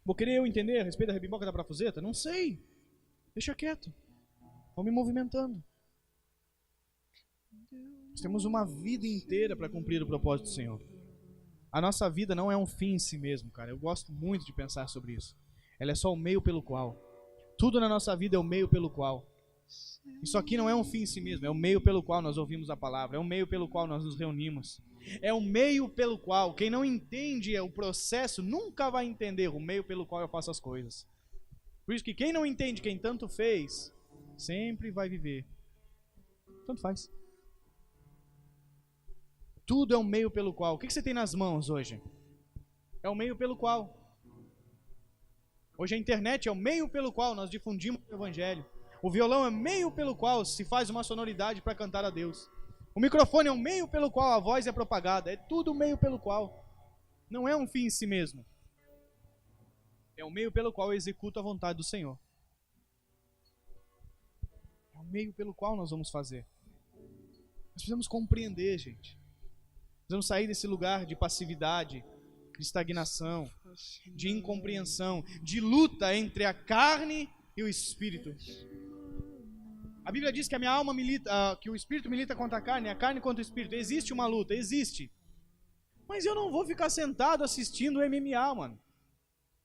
Vou querer eu entender a respeito da rebimboca da parafuseta? Não sei. Deixa quieto. Vou me movimentando. Nós temos uma vida inteira para cumprir o propósito do Senhor. A nossa vida não é um fim em si mesmo, cara. Eu gosto muito de pensar sobre isso. Ela é só o meio pelo qual. Tudo na nossa vida é o meio pelo qual. Isso aqui não é um fim em si mesmo, é o meio pelo qual nós ouvimos a palavra, é o meio pelo qual nós nos reunimos. É o meio pelo qual, quem não entende o processo, nunca vai entender o meio pelo qual eu faço as coisas. Por isso que quem não entende quem tanto fez, sempre vai viver. Tanto faz. Tudo é o meio pelo qual. O que você tem nas mãos hoje? É o meio pelo qual. Hoje a internet é o meio pelo qual nós difundimos o Evangelho. O violão é o meio pelo qual se faz uma sonoridade para cantar a Deus. O microfone é o meio pelo qual a voz é propagada. É tudo o meio pelo qual. Não é um fim em si mesmo. É o meio pelo qual eu executo a vontade do Senhor. É o meio pelo qual nós vamos fazer. Nós precisamos compreender, gente. Precisamos sair desse lugar de passividade, de estagnação, de incompreensão, de luta entre a carne e o espírito. A Bíblia diz que a minha alma milita, que o espírito milita contra a carne contra o espírito. Existe uma luta, existe. Mas eu não vou ficar sentado assistindo o MMA, mano.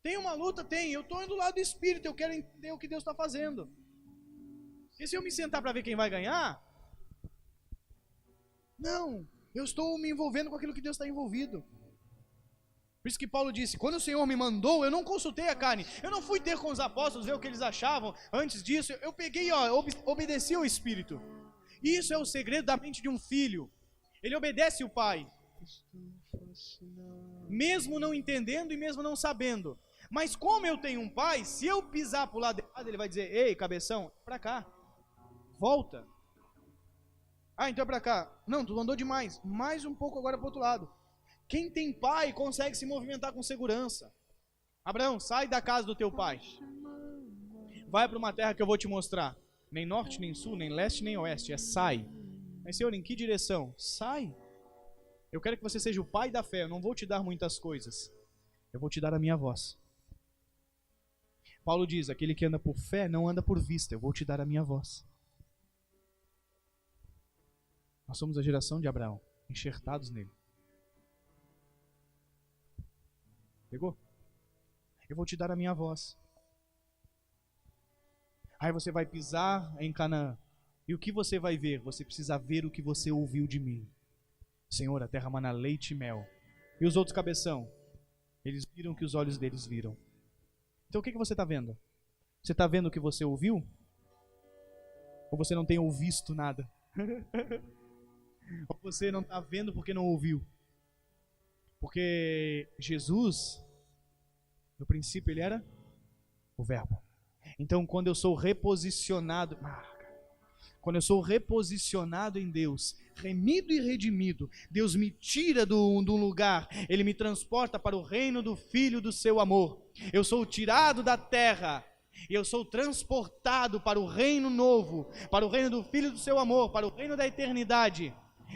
Tem uma luta? Tem. Eu estou indo do lado do espírito, eu quero entender o que Deus está fazendo. E se eu me sentar para ver quem vai ganhar? Não. Eu estou me envolvendo com aquilo que Deus está envolvido. Por isso que Paulo disse, quando o Senhor me mandou, eu não consultei a carne. Eu não fui ter com os apóstolos, ver o que eles achavam. Antes disso, eu peguei, obedeci ao Espírito. Isso é o segredo da mente de um filho. Ele obedece o pai. Mesmo não entendendo e mesmo não sabendo. Mas como eu tenho um pai, se eu pisar para o lado errado, ele vai dizer, ei, cabeção, para cá. Volta. Ah, então é para cá. Não, tu andou demais. Mais um pouco agora para o outro lado. Quem tem pai consegue se movimentar com segurança. Abraão, sai da casa do teu pai. Vai para uma terra que eu vou te mostrar. Nem norte, nem sul, nem leste, nem oeste. É sai. Mas Senhor, em que direção? Sai. Eu quero que você seja o pai da fé. Eu não vou te dar muitas coisas. Eu vou te dar a minha voz. Paulo diz, aquele que anda por fé não anda por vista. Eu vou te dar a minha voz. Nós somos a geração de Abraão, enxertados nele. Pegou? Eu vou te dar a minha voz. Aí você vai pisar em Canaã. E o que você vai ver? Você precisa ver o que você ouviu de mim. Senhor, a terra mana leite e mel. E os outros cabeção? Eles viram o que os olhos deles viram. Então o que você está vendo? Você está vendo o que você ouviu? Ou você não tem ouvido nada? Ou você não está vendo porque não ouviu? Porque Jesus, no princípio, ele era o verbo. Então, quando eu sou reposicionado, em Deus, remido e redimido, Deus me tira de um lugar, Ele me transporta para o reino do Filho do seu amor. Eu sou tirado da terra e eu sou transportado para o reino novo, para o reino do Filho do seu amor, para o reino da eternidade.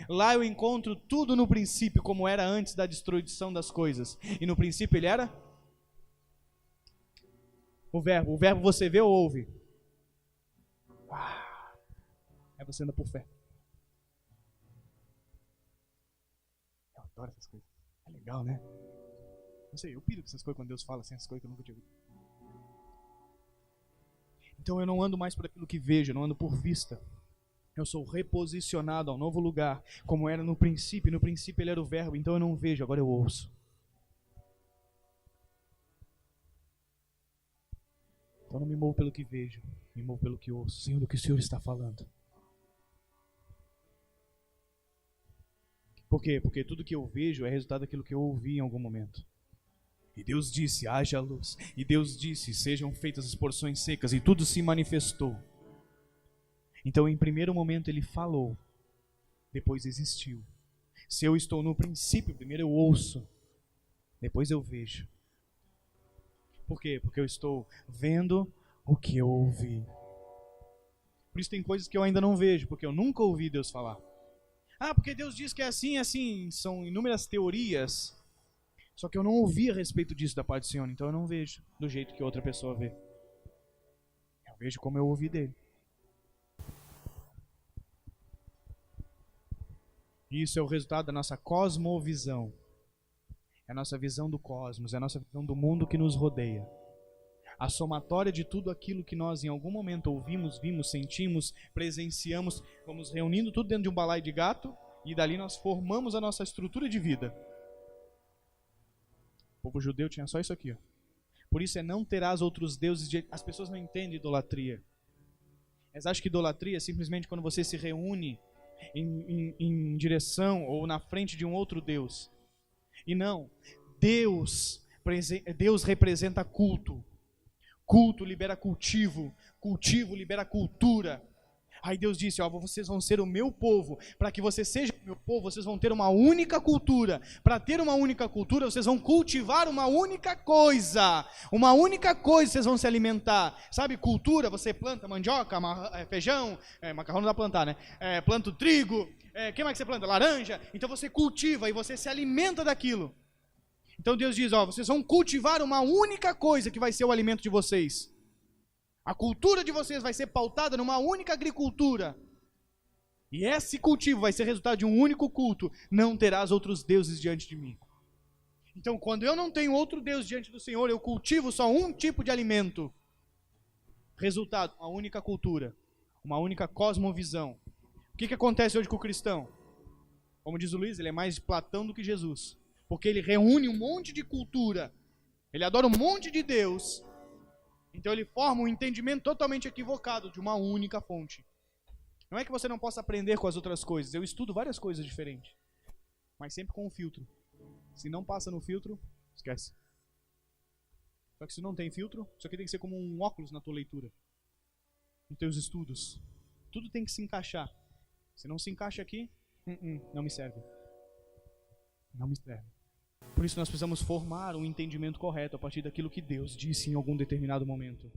Lá eu encontro tudo no princípio, como era antes da destruição das coisas. E no princípio ele era o verbo. O verbo você vê ou ouve? Aí você anda por fé. Eu adoro essas coisas. É legal, né? Não sei, eu piro com essas coisas quando Deus fala assim, essas coisas que eu nunca tinha visto. Então eu não ando mais por aquilo que vejo, eu não ando por vista. Eu sou reposicionado ao novo lugar, como era no princípio. No princípio ele era o verbo, então eu não vejo, agora eu ouço. Então não me movo pelo que vejo, me movo pelo que ouço. Senhor, do que o Senhor está falando. Por quê? Porque tudo que eu vejo é resultado daquilo que eu ouvi em algum momento. E Deus disse, haja luz. E Deus disse, sejam feitas as porções secas. E tudo se manifestou. Então, em primeiro momento, ele falou. Depois existiu. Se eu estou no princípio, primeiro eu ouço. Depois eu vejo. Por quê? Porque eu estou vendo o que eu ouvi. Por isso tem coisas que eu ainda não vejo, porque eu nunca ouvi Deus falar. Porque Deus diz que é assim, assim. São inúmeras teorias. Só que eu não ouvi a respeito disso da parte do Senhor, então eu não vejo do jeito que outra pessoa vê. Eu vejo como eu ouvi dele. Isso é o resultado da nossa cosmovisão. É a nossa visão do cosmos, é a nossa visão do mundo que nos rodeia. A somatória de tudo aquilo que nós em algum momento ouvimos, vimos, sentimos, presenciamos, vamos reunindo tudo dentro de um balaio de gato e dali nós formamos a nossa estrutura de vida. O povo judeu tinha só isso aqui. Por isso é não terás outros deuses. As pessoas não entendem idolatria. Elas acham que idolatria é simplesmente quando você se reúne em direção ou na frente de um outro Deus. E não. Deus representa culto. Culto libera cultivo. Cultivo libera cultura. Aí Deus disse, vocês vão ser o meu povo. Para que você seja o meu povo, vocês vão ter uma única cultura. Para ter uma única cultura, vocês vão cultivar uma única coisa. Uma única coisa vocês vão se alimentar. Sabe, cultura, você planta mandioca, feijão, macarrão não dá pra plantar, né? Planta o trigo, que mais que você planta? Laranja. Então você cultiva e você se alimenta daquilo. Então Deus diz, vocês vão cultivar uma única coisa que vai ser o alimento de vocês. A cultura de vocês vai ser pautada numa única agricultura. E esse cultivo vai ser resultado de um único culto. Não terás outros deuses diante de mim. Então, quando eu não tenho outro Deus diante do Senhor, eu cultivo só um tipo de alimento. Resultado, uma única cultura. Uma única cosmovisão. O que acontece hoje com o cristão? Como diz o Luiz, ele é mais Platão do que Jesus. Porque ele reúne um monte de cultura. Ele adora um monte de Deus. Então ele forma um entendimento totalmente equivocado de uma única fonte. Não é que você não possa aprender com as outras coisas. Eu estudo várias coisas diferentes. Mas sempre com um filtro. Se não passa no filtro, esquece. Só que se não tem filtro, isso aqui tem que ser como um óculos na tua leitura. Nos teus estudos. Tudo tem que se encaixar. Se não se encaixa aqui, não me serve. Não me serve. Por isso nós precisamos formar um entendimento correto a partir daquilo que Deus disse em algum determinado momento.